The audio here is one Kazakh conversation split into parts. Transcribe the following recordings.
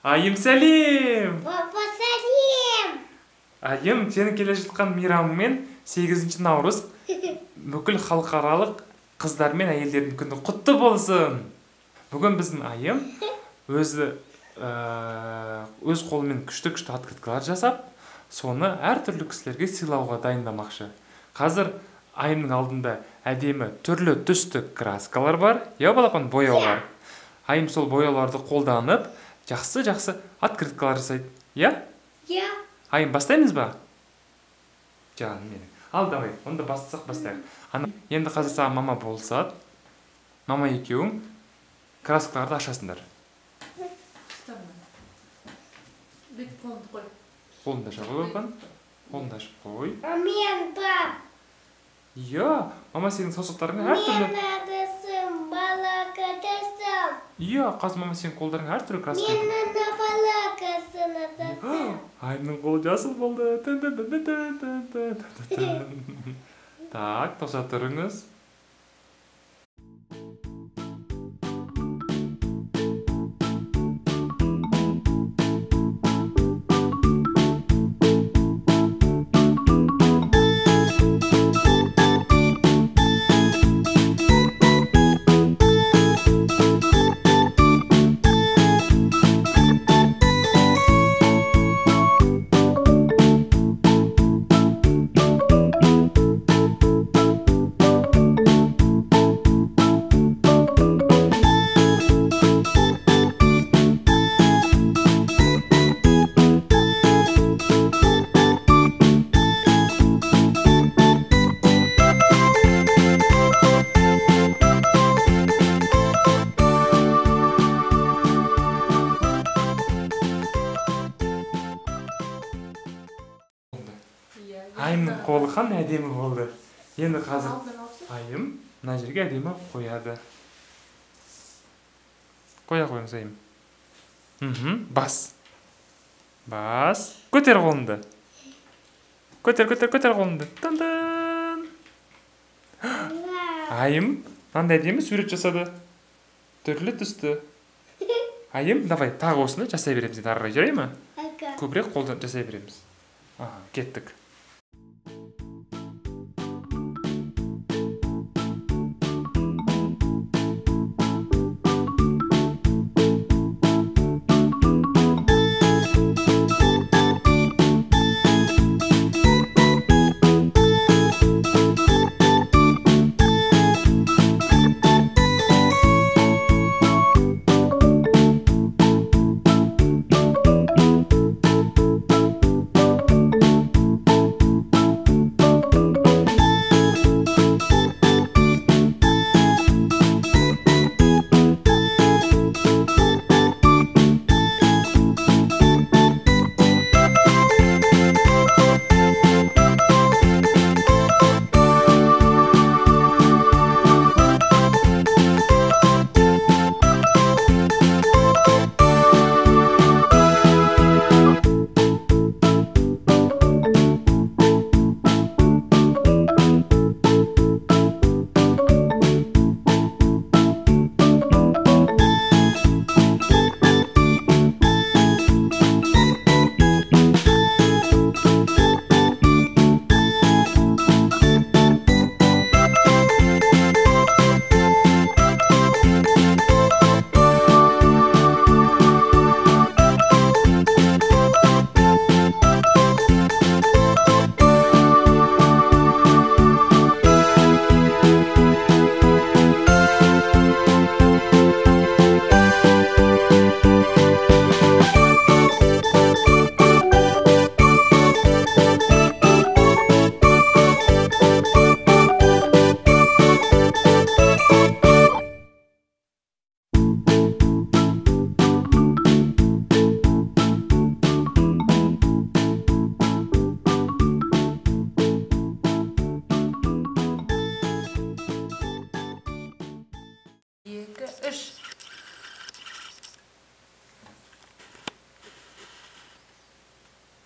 Айым сәлем! Папа сәлем! Айым, сені келе жатқан мейрамымен 8 наурыз бүкіл халықаралық қыздар мен әйелдердің күні құтты болсын. Бүгін біздің айым өз қолымен күшті открыткалар жасап, соны әртүрлі кісілерге сыйлауға дайындамақшы. Қазір айымның алдында әдемі түрлі түсті краскалар бар, балапан бояулар. Айым сол бояуларды қолданып, жақсы открыткалар жасайды. Айым, бастаймыз ба? Жаным менің. Ал, давай, онда бастайық. Енді қазір саған мама болсады. Мама екеуің краскаларды ашасыңдар. Қолыңды аша қой, бапан. Қолыңды ашып қой. Мен пап. Мама сенің саусақтарың әртүрлі. Мен адысым, балақатасым. Қазір мама сенің қолдарың әртүрлі краска. Мен балақасын атасым. Айымның қолы жасыл болды. Так, тоса тұрыңыз. Айымның қолы қандай әдемі болды. Енді қазір айым мына жерге әдемі қояды. Қоя қойыңыз айым. Бас. Көтер қолыңды. Көтер қолыңды. Тан-тан. Айым мынандай әдемі сурет жасады. Түрлі түсті. Айым, давай, тағы осыны жасай береміз. Ары қарай жарай ма? Көбірек қолдан жасай береміз. Кеттік.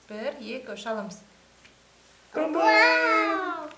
Bir, екі, үш аламыз. Вау!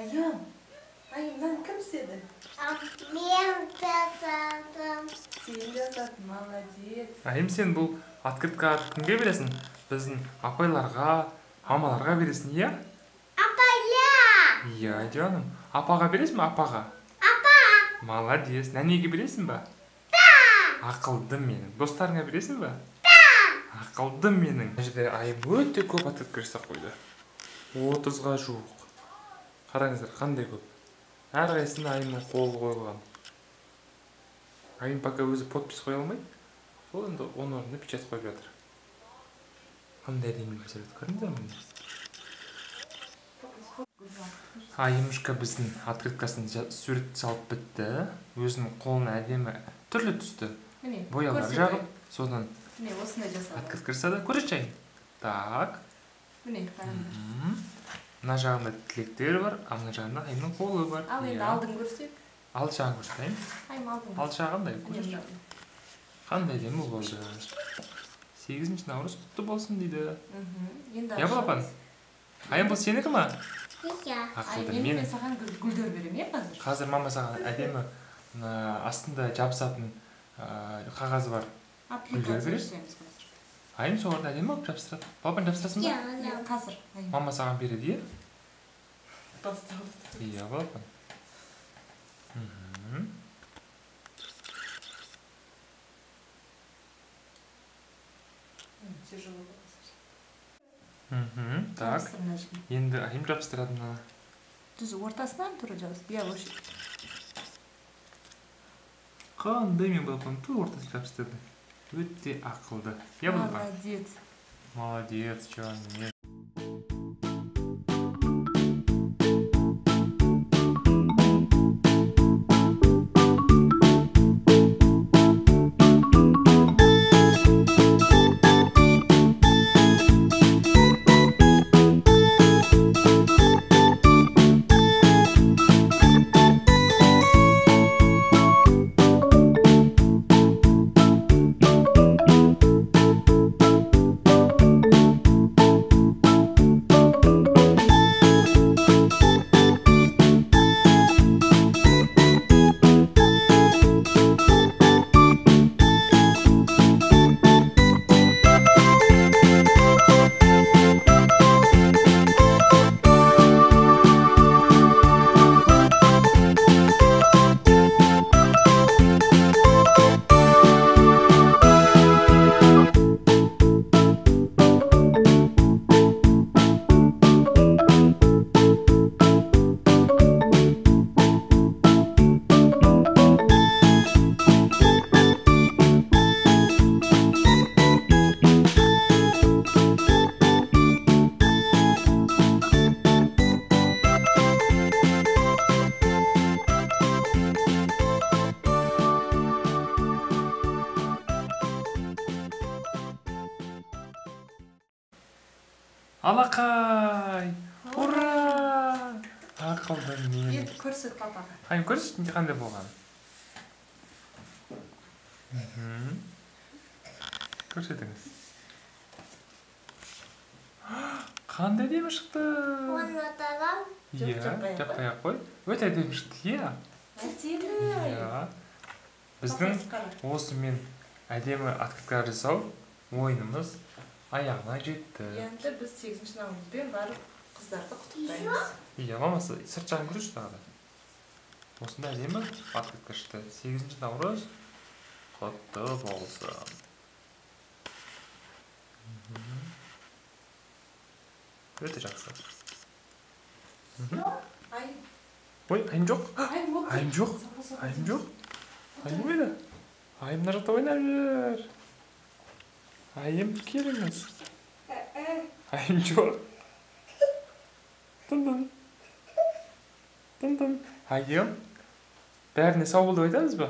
Айым. Айымнан кім істеді? Мен жасадым. Сен жасадың, молодец. Айым, сен бұл открытка кімге бересің? Біздің апайларға, мамаларға бересің, иә? Апайла. Иә, жаным. Апаға бересің бе, апаға? Апа. Молодец. Нәнеге бересің бе? Ақылдым менің. Достарыңа бересің бе? Ақылдым менің. Мына жерде айым өте көп открытка жасап қойды. 30-ға жуық. Қараңыздар, қандай көп. Әрқайсысына айымның қолы қойылған. Айым пока өзі подпись қоя алмайды. Сол енді оның орнына печать қойып жатыр. Қандай әдемі сурет көрдіңіздер ме? Айымышқа біздің открыткасын сурет салып бітті. Өзінің қолына әдемі түрлі түсті бояулар жағып, содан Міне, осындай жасады. открытка жасады. Көрсетші айым. Так. Міне, қараңдар. Мына жағында тілектер бар, ал мына жағында айымның қолы бар. Ал енді алдың көрсек. Ал жағын көрсетейін. Айым алдың. Ал жағында Міне, көрсетші. мынау. Қандай әдемі болды. 8 наурыз құтты болсын дейді. Енді Иә, балапан. Айым, бұл сенікі ма? Иә. Ақылды. Айым, Мен мен саған гүлдер берем, е қазір? қазір мама саған әдемі астында жабысатын қағазы бар. Апликация береді? жасаймыз қазір. Айым соған әдемі алып жабыстырады. Балапан жабыстырасың ба? Иә, қазір. Айым. Мама саған береді, иә? Басталды. Иә, балапан. Тяжело было. Так. Жабыстыр мына жеріне. Енді айым жабыстырады мына. Түз ортасынан тура жабыстыр. Иә, осы. Қандай мен балапан тура ортасын жабыстырды. Өте ақылды. Иә, балапан? Молодец. Молодец, жаным. Алақай! Ура! Ақылдым мен. Енді көрсет папаға. Айым, көрсетші қандай болған. Көрсетіңіз. Қандай әдемі шықты. Оны атағам. Иә, жаппай ақ қой. Өте әдемі шықты, иә. Әдемі. Иә. Біздің осымен әдемі открыткалар жасау ойынымыз аяғына жетті. Енді біз 8-ші наурызбен барып қыздарды құттықтаймыз. Иә, мамасы сырт жағын көрші тағы да. Осында әдемі открытка шықты. 8-ші наурыз құтты болсын. Өте жақсы. Айым. Ой, айым жоқ. Айым болды. Айым жоқ. Айым жоқ. Айым қайда? Айым мына жақта ойнап жүр. Айым, келіңіз. Айым жоқ. Тын-тын. Тын-тын. Айым. Бәріне сау бол деп айтамыз ба?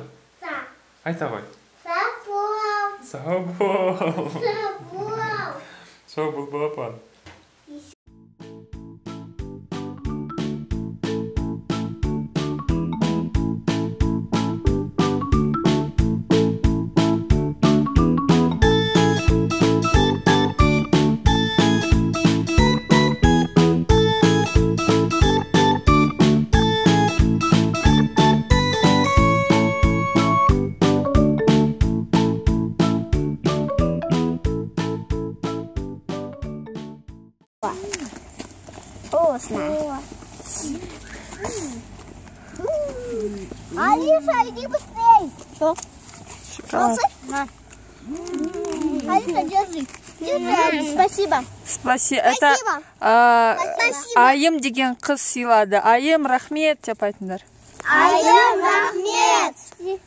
Айта ғой. Сау бол. Сау бол. Сау бол. Сау бол, балапан. Папа. Вкусно. Алиса, иди быстрей. Что? Шоколад. На. Алиса, держи. Держи. Спасибо. Спасибо. Это Айым деген қыз сыйлады. Айым, рахмет деп айтыңдар. Айым, рахмет.